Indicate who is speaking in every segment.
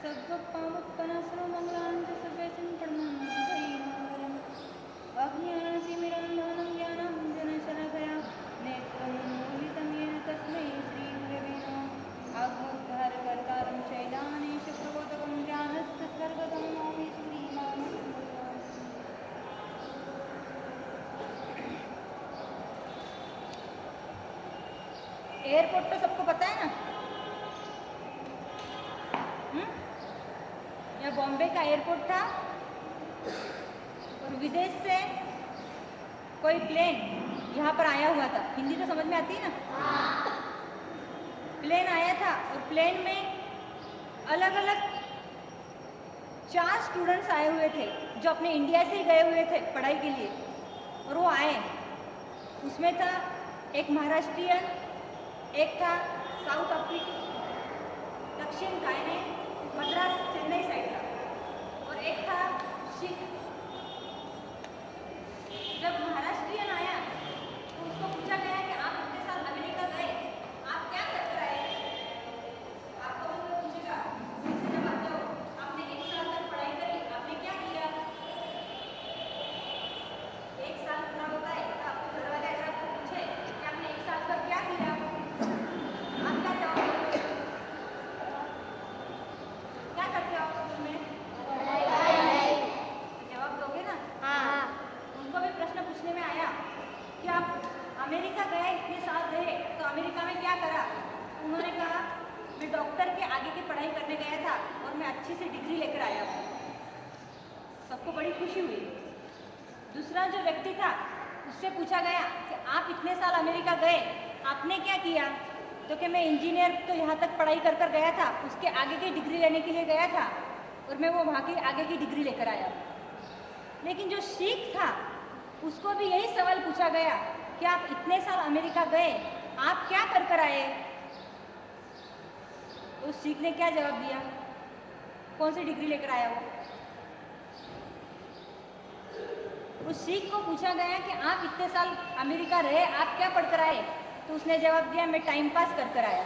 Speaker 1: सर्वपावपनासनो मंगलांत सर्वेषां परमं अज्ञानतिमिरन्धनं ज्ञानाञ्जनशलाकया नेत्रमुन्मीलितं येन तस्मै श्रीगुरवे नमः। आत्मोद्धारकर्तारं चैतन्यप्रबोधकं ज्ञानस्पर्शकं नमामि श्रीरामचन्द्रम्। एयरपोर्ट तो सबको पता है ना? यह बॉम्बे का एयरपोर्ट था और विदेश से कोई प्लेन यहाँ पर आया हुआ था। हिंदी तो समझ में आती है ना? प्लेन आया था और प्लेन में अलग अलग 4 स्टूडेंट्स आए हुए थे जो अपने इंडिया से ही गए हुए थे पढ़ाई के लिए। और वो आए, उसमें था एक महाराष्ट्रियन, एक था साउथ अफ्रीकी दक्षिण कायने मद्रास चेन्नई साइड का, और एक था सिख। जब महाराष्ट्रियन आया तो उसको पूछा गया कि आप इतने साल अमेरिका गए, आप क्या करकर आए? आपको वो पूछेगा जैसे जब आप जाओ, आपने 1 साल तक पढ़ाई करी, आपने क्या किया? 1 साल पूरा होता है तो आपके घर वाले अगर आपको पूछे कि आपने 1 साल तक क्या किया, आप क्या जवाब दोगे? क्या करते हो आप स्कूल में? जवाब दोगे ना? हाँ। उनको भी प्रश्न पूछने में आया कि आप अमेरिका गए, इतने साल रहे, तो अमेरिका में क्या करा? उन्होंने कहा मैं डॉक्टर के आगे की पढ़ाई करने गया था और मैं अच्छी सी डिग्री लेकर आया हूँ। सबको बड़ी खुशी हुई। दूसरा जो व्यक्ति था उससे पूछा गया कि आप इतने साल अमेरिका गए, आपने क्या किया? तो कि मैं इंजीनियर तो यहाँ तक पढ़ाई कर कर गया था, उसके आगे की डिग्री लेने के लिए गया था और मैं वो वहाँ की आगे की डिग्री लेकर आया। लेकिन जो सिख था उसको भी यही सवाल पूछा गया कि आप इतने साल अमेरिका गए, आप क्या कर कर आए? तो उस सिख ने क्या जवाब दिया? कौन सी डिग्री लेकर आया वो? उस सिख को पूछा गया कि आप इतने साल अमेरिका रहे, आप क्या पढ़कर आए? तो उसने जवाब दिया मैं टाइम पास कर कर आया।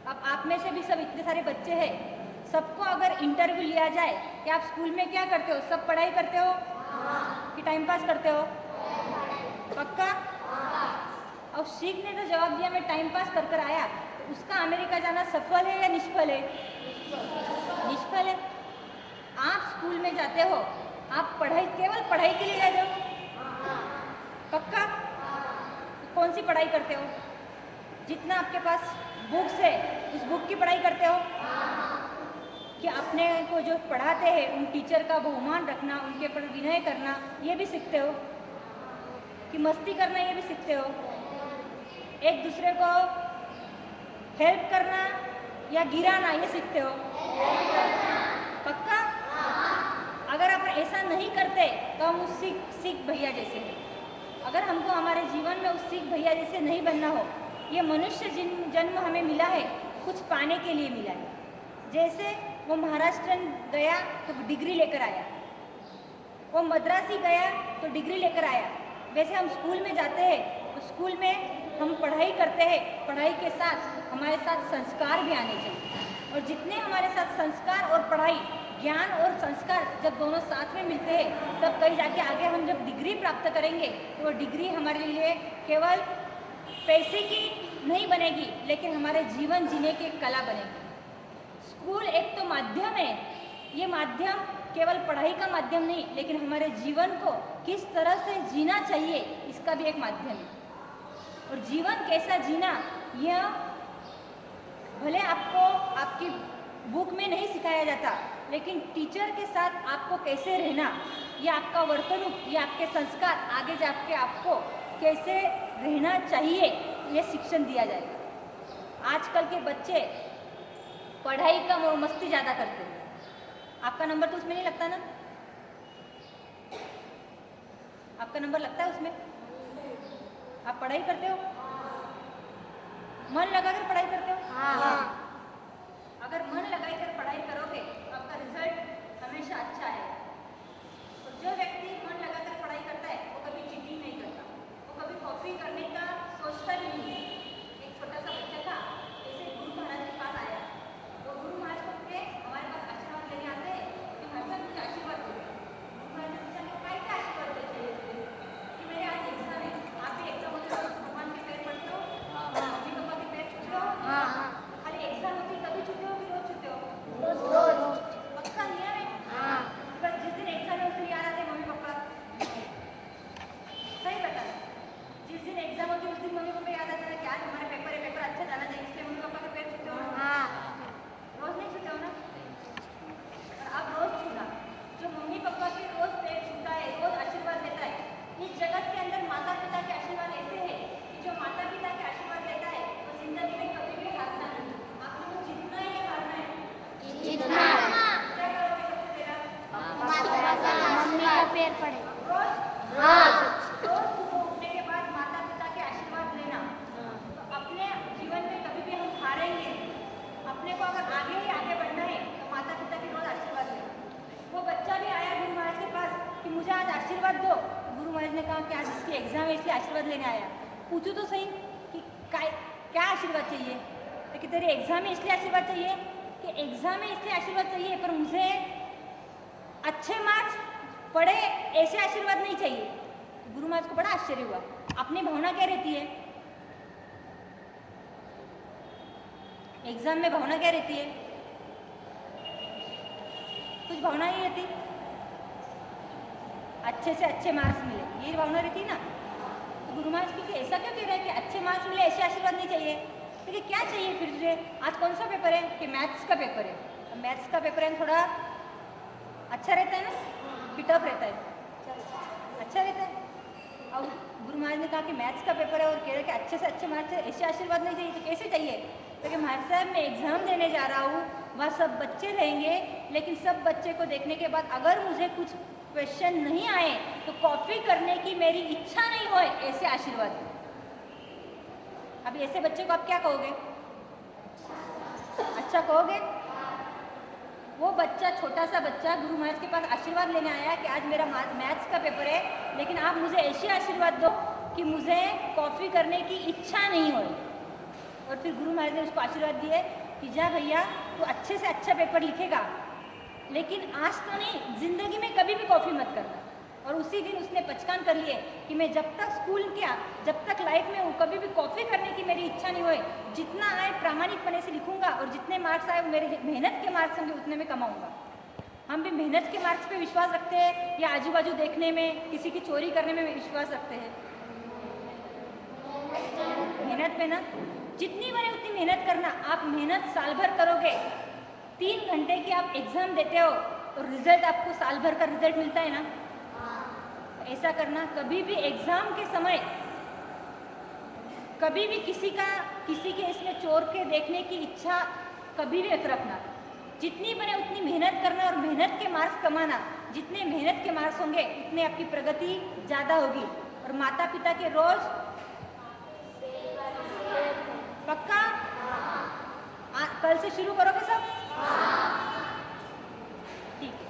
Speaker 1: अब आप में से भी सब इतने सारे बच्चे हैं, सबको अगर इंटरव्यू लिया जाए कि आप स्कूल में क्या करते हो, सब पढ़ाई करते हो कि टाइम पास करते हो? पक्का? और सिख ने तो जवाब दिया मैं टाइम पास कर कर आया। तो उसका अमेरिका जाना सफल है या निष्फल है? निष्फल है। आप स्कूल में जाते हो, आप पढ़ाई केवल पढ़ाई के लिए जाते हो? पक्का? कौन सी पढ़ाई करते हो? जितना आपके पास बुक्स है उस बुक की पढ़ाई करते हो कि अपने को जो पढ़ाते हैं उन टीचर का बहुमान रखना, उनके ऊपर विनय करना, ये भी सीखते हो? कि मस्ती करना, ये भी सीखते हो? एक दूसरे को हेल्प करना या गिराना, ये सीखते हो? पक्का? अगर आप ऐसा नहीं करते तो हम उस सिख भैया जैसे हैं। अगर हमको हमारे जीवन में उस सिख भैया जैसे नहीं बनना हो, ये मनुष्य जन्म हमें मिला है कुछ पाने के लिए मिला है। जैसे वो महाराष्ट्र गया तो डिग्री लेकर आया, वो मद्रासी गया तो डिग्री लेकर आया। वैसे हम स्कूल में जाते हैं तो स्कूल में हम पढ़ाई करते हैं, पढ़ाई के साथ हमारे साथ संस्कार भी आने चाहिए। और जितने हमारे साथ संस्कार और पढ़ाई, ज्ञान और संस्कार जब दोनों साथ में मिलते हैं, तब कहीं जाके आगे हम जब डिग्री प्राप्त करेंगे तो वो डिग्री हमारे लिए केवल पैसे की नहीं बनेगी, लेकिन हमारे जीवन जीने की कला बनेगी। स्कूल एक तो माध्यम है, ये माध्यम केवल पढ़ाई का माध्यम नहीं, लेकिन हमारे जीवन को किस तरह से जीना चाहिए इसका भी एक माध्यम है। और जीवन कैसा जीना, यह भले आपको आपकी बुक में नहीं सिखाया जाता, लेकिन टीचर के साथ आपको कैसे रहना, ये आपका वर्तणुक, ये आपके संस्कार, आगे जाके आपको कैसे रहना चाहिए, ये शिक्षण दिया जाएगा। आजकल के बच्चे पढ़ाई कम और मस्ती ज़्यादा करते हैं। आपका नंबर तो उसमें नहीं लगता ना? आपका नंबर लगता है उसमें? आप पढ़ाई करते हो? मन लगाकर पढ़ाई करते हो? हाँ। अगर मन लगाकर पढ़ाई करोगे तो आपका रिजल्ट हमेशा अच्छा है। और जो व्यक्ति मन लगाकर पढ़ाई करता है वो कभी चीटिंग नहीं करता, वो कभी कॉपी करने का सोचता भी नहीं है। एक छोटा सा बच्चा था, ऐसे गुरु महाराज के पास आया लेने आया, पूछूँ तो सही कि क्या आशीर्वाद चाहिए, तो कि तेरे एग्ज़ाम में इसलिए आशीर्वाद चाहिए कि एग्ज़ाम में इसलिए आशीर्वाद चाहिए, पर मुझे अच्छे मार्क्स पढ़े ऐसे आशीर्वाद नहीं चाहिए। गुरु महाराज को बड़ा आश्चर्य हुआ। अपनी भावना क्या रहती है एग्ज़ाम में? भावना क्या रहती है? कुछ भावना नहीं रहती, अच्छे से अच्छे मार्क्स मिले, ये भावना रहती ना। तो गुरु महाराज क्योंकि ऐसा क्यों कह रहे हैं कि अच्छे मार्क्स मिले ऐसे आशीर्वाद नहीं चाहिए? क्योंकि क्या चाहिए फिर तुझे? आज कौन सा पेपर है? कि मैथ्स का पेपर है। तो मैथ्स का पेपर है थोड़ा अच्छा रहता है ना, कि टफ रहता है? अच्छा रहता है। अब गुरु महाराज ने कहा कि मैथ्स का पेपर है और कह रहे कि अच्छे से अच्छे मार्क्स है, ऐसे आशीर्वाद नहीं चाहिए। तो कैसे चाहिए? क्योंकि महाराज साहब मैं एग्ज़ाम देने जा रहा हूँ, वहाँ सब बच्चे रहेंगे, लेकिन सब बच्चे को देखने के बाद अगर मुझे कुछ क्वेश्चन नहीं आए तो कॉपी करने की मेरी इच्छा नहीं हो, ऐसे आशीर्वाद। अब ऐसे बच्चे को आप क्या कहोगे? अच्छा कहोगे? वो बच्चा, छोटा सा बच्चा गुरु महाराज के पास आशीर्वाद लेने आया कि आज मेरा मैथ्स का पेपर है, लेकिन आप मुझे ऐसे आशीर्वाद दो कि मुझे कॉपी करने की इच्छा नहीं हो। और फिर गुरु महाराज ने उसको आशीर्वाद दिए कि जा भैया तू अच्छे से अच्छा पेपर लिखेगा, लेकिन आज तो नहीं, जिंदगी में कभी भी कॉपी मत करना। और उसी दिन उसने पचकान कर लिए कि मैं जब तक स्कूल किया, जब तक लाइफ में हूँ, कभी भी कॉपी करने की मेरी इच्छा नहीं होए। जितना आए प्रामाणिकपने से लिखूंगा और जितने मार्क्स आए वो मेरे मेहनत के मार्क्स होंगे, उतने में कमाऊंगा। हम भी मेहनत के मार्क्स पे विश्वास रखते हैं या आजू बाजू देखने में, किसी की चोरी करने में विश्वास रखते हैं? मेहनत पे ना, जितनी बने उतनी मेहनत करना। आप मेहनत साल भर करोगे, 3 घंटे की आप एग्जाम देते हो और रिजल्ट आपको साल भर का रिजल्ट मिलता है ना। ऐसा करना, कभी भी एग्जाम के समय कभी भी किसी के इसमें चोर के देखने की इच्छा कभी भी मत रखना। जितनी बने उतनी मेहनत करना और मेहनत के मार्क्स कमाना। जितने मेहनत के मार्क्स होंगे उतने आपकी प्रगति ज़्यादा होगी। और माता पिता के रोज पक्का कल से शुरू करोगे सब? ठीक है।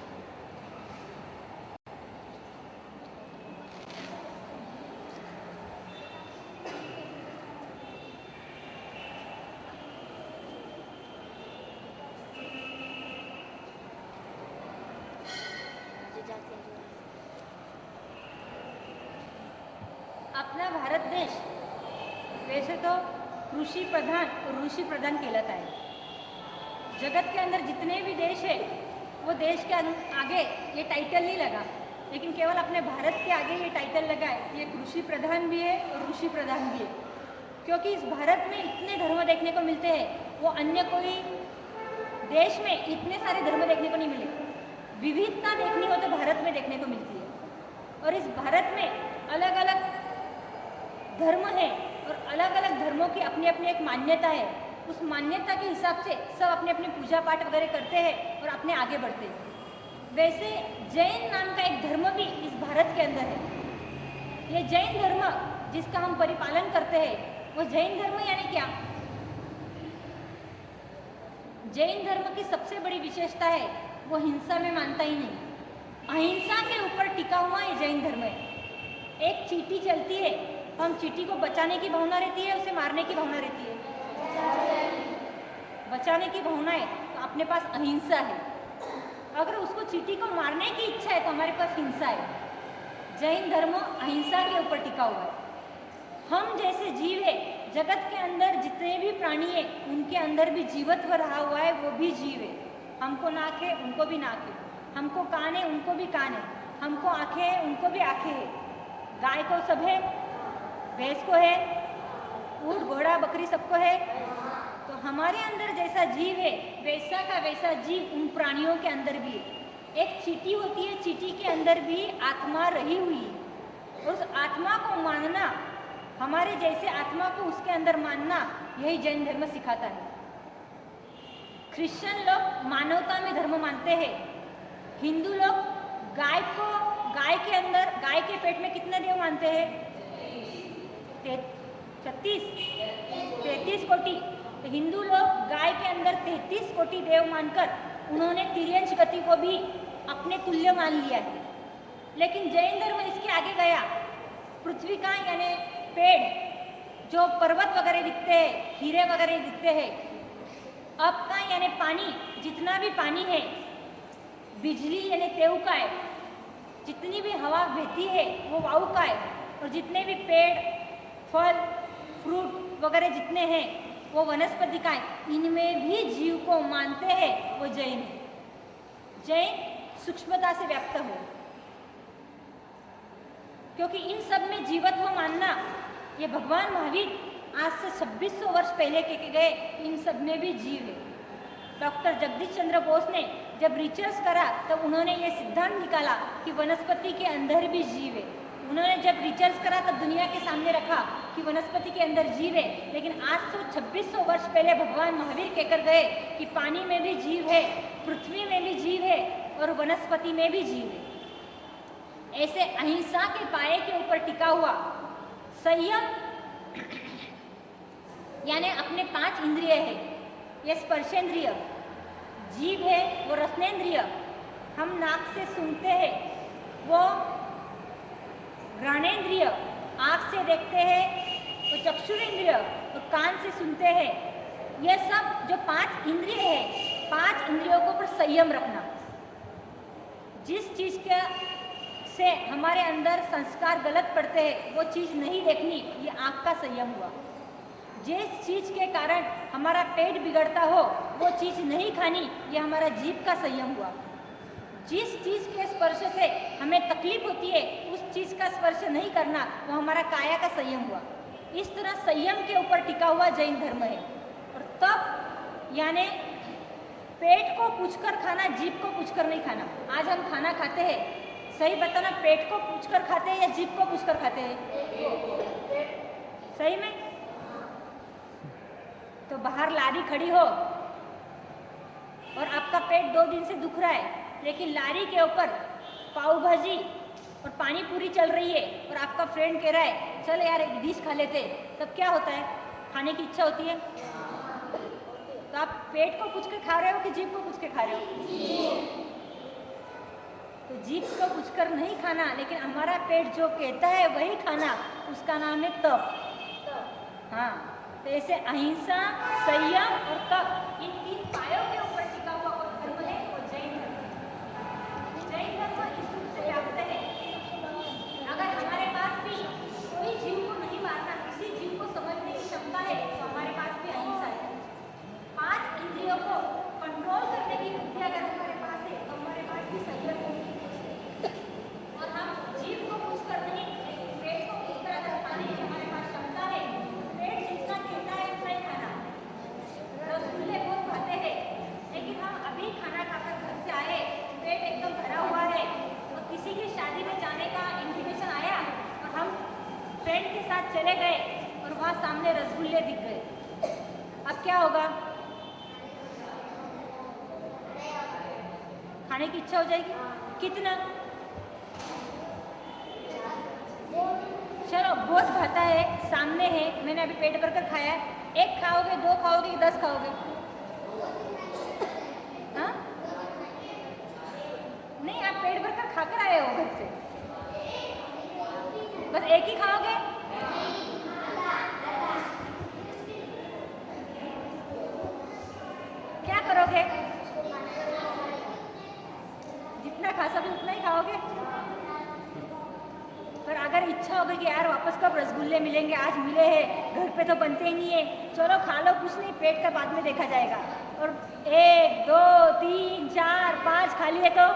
Speaker 1: अपना भारत देश वैसे तो कृषि प्रधान और ऋषि प्रधान कहलाता है। जगत के अंदर जितने भी देश है वो देश के आगे ये टाइटल नहीं लगा, लेकिन केवल अपने भारत के आगे ये टाइटल लगा है। ये कृषि प्रधान भी है और ऋषि प्रधान भी है, क्योंकि इस भारत में इतने धर्म देखने को मिलते हैं, वो अन्य कोई देश में इतने सारे धर्म देखने को नहीं मिले। विविधता देखनी हो तो भारत में देखने को मिलती है। और इस भारत में अलग अलग धर्म है और अलग अलग धर्मों की अपनी अपनी एक मान्यता है। उस मान्यता के हिसाब से सब अपने अपने पूजा पाठ वगैरह करते हैं और अपने आगे बढ़ते हैं। वैसे जैन नाम का एक धर्म भी इस भारत के अंदर है। ये जैन धर्म जिसका हम परिपालन करते हैं, वो जैन धर्म यानी क्या? जैन धर्म की सबसे बड़ी विशेषता है वो हिंसा में मानता ही नहीं, अहिंसा के ऊपर टिका हुआ ये जैन धर्म है। एक चींटी चलती है, हम चींटी को बचाने की भावना रहती है, उसे मारने की भावना रहती है? बचाने की भावना है तो अपने पास अहिंसा है। अगर उसको चींटी को मारने की इच्छा है तो हमारे पास हिंसा है। जैन धर्म अहिंसा के ऊपर टिका हुआ है। हम जैसे जीव है, जगत के अंदर जितने भी प्राणी है उनके अंदर भी जीवत्व रहा हुआ है, वो भी जीव है। हमको नाक है, उनको भी नाक है। हमको कान है, उनको भी कान है। हमको आंखें हैं, उनको भी आंखें है। गाय को सब है, भैंस को है, ऊँट घोड़ा बकरी सबको है। तो हमारे अंदर जैसा जीव है वैसा का वैसा जीव उन प्राणियों के अंदर भी है। एक चींटी होती है, चींटी के अंदर भी आत्मा रही हुई है। उस आत्मा को मानना, हमारे जैसे आत्मा को उसके अंदर मानना, यही जैन धर्म सिखाता है। क्रिश्चियन लोग मानवता में धर्म मानते हैं। हिंदू लोग गाय के अंदर, गाय के पेट में कितने देव मानते हैं? 33 कोटि। तो हिंदू लोग गाय के अंदर 33 कोटि देव मानकर उन्होंने तिर्यंश गति को भी अपने तुल्य मान लिया है। लेकिन जैन धर्म इसके आगे गया। पृथ्वी का यानी पेड़, जो पर्वत वगैरह दिखते हैं, हीरे वगैरह दिखते हैं, अब का यानी पानी, जितना भी पानी है, बिजली यानी तेऊ का है, जितनी भी हवा बहती है वो वायु का है, और जितने भी पेड़, फल, फ्रूट वगैरह जितने हैं वो वनस्पति का है। इनमें भी जीव को मानते हैं वो जैन है। जैन सूक्ष्मता से व्याप्त हो, क्योंकि इन सब में जीवत्व मानना, ये भगवान महावीर आज से 2600 वर्ष पहले के गए, इन सब में भी जीव है। डॉक्टर जगदीश चंद्र बोस ने जब रिसर्च करा तब उन्होंने ये सिद्धांत निकाला कि वनस्पति के अंदर भी जीव है। उन्होंने जब रिसर्च करा तब दुनिया के सामने रखा कि वनस्पति के अंदर जीव है, लेकिन आज से 2600 वर्ष पहले भगवान महावीर कहकर गए कि पानी में भी जीव है, पृथ्वी में भी जीव है और वनस्पति में भी जीव है। ऐसे अहिंसा के पाये के ऊपर टिका हुआ संयम, यानी अपने 5 इंद्रिय है, ये स्पर्शेंद्रिय, जीभ है वो रसनेन्द्रिय, हम नाक से सूंघते हैं, वो घ्राणेन्द्रिय, आँख से देखते हैं वो चक्षुरेंद्रिय, और कान से सुनते हैं। ये सब जो 5 इंद्रिय है, 5 इंद्रियों को पर संयम रखना। जिस चीज़ के से हमारे अंदर संस्कार गलत पड़ते हैं वो चीज़ नहीं देखनी, ये आँख का संयम हुआ। जिस चीज़ के कारण हमारा पेट बिगड़ता हो वो चीज़ नहीं खानी, ये हमारा जीभ का संयम हुआ। जिस चीज़ के स्पर्श से हमें तकलीफ होती है उस चीज़ का स्पर्श नहीं करना, वो हमारा काया का संयम हुआ। इस तरह संयम के ऊपर टिका हुआ जैन धर्म है। और तब यानी पेट को पूछकर खाना, जीभ को पूछकर नहीं खाना। आज हम खाना खाते हैं, सही बताना, पेट को पूछकर खाते हैं या जीभ को पूछकर खाते हैं? सही में? तो बाहर लारी खड़ी हो और आपका पेट 2 दिन से दुख रहा है, लेकिन लारी के ऊपर पाव भाजी और पानी पूरी चल रही है और आपका फ्रेंड कह रहा है चल यार एक डिश खा लेते, तब क्या होता है? खाने की इच्छा होती है। तो आप पेट को पूछ के खा रहे हो कि जीभ को पूछ के खा रहे हो? तो जीभ को पूछकर नहीं खाना, लेकिन हमारा पेट जो कहता है वही खाना, उसका नाम है तप। हाँ, तो ऐसे अहिंसा, संयम और तप, इन 3 पायों के ऊपर टिका हुआ और धर्म है वो जैन धर्म। जैन धर्म इस रूप से व्याप्त है। अगर हमारे पास भी कोई जीव को नहीं मारना, किसी जीव को समझने की क्षमता है, तो हमारे पास भी अहिंसा है। 5 इंद्रियों को कंट्रोल करने की बुद्धि अगर हमारे पास है तो हमारे पास भी संयम है। और हम जीव को पूछकर नहीं, पेट को पूछकर अगर खाने की हमारे पास क्षमता है, पेट जितना कहता है उतना ही खाना। रसगुल्ले बहुत खाते हैं, लेकिन हम अभी खाना खाकर घर से आए, पेट एकदम भरा हुआ है, और किसी की शादी में जाने का इंटीमेशन आया और हम फ्रेंड के साथ चले गए और वहाँ सामने रसगुल्ले दिख गए, अब क्या होगा? खाने की इच्छा हो जाएगी। कितना? चलो बहुत भाता है, सामने है, मैंने अभी पेट भर कर खाया है, 1 खाओगे, 2 खाओगे कि 10 खाओगे? हाँ? नहीं, आप पेट भर कर खाकर आए हो घर से, बस 1 ही खाओगे? क्या करोगे? जितना खा सके उतना ही खाओगे। पर अगर इच्छा होगी कि यार वापस कब रसगुल्ले मिलेंगे, आज मिले हैं, घर पे तो बनते ही नहीं है, चलो खा लो, कुछ नहीं, पेट का बाद में देखा जाएगा, और 1, 2, 3, 4, 5 खा लिए तो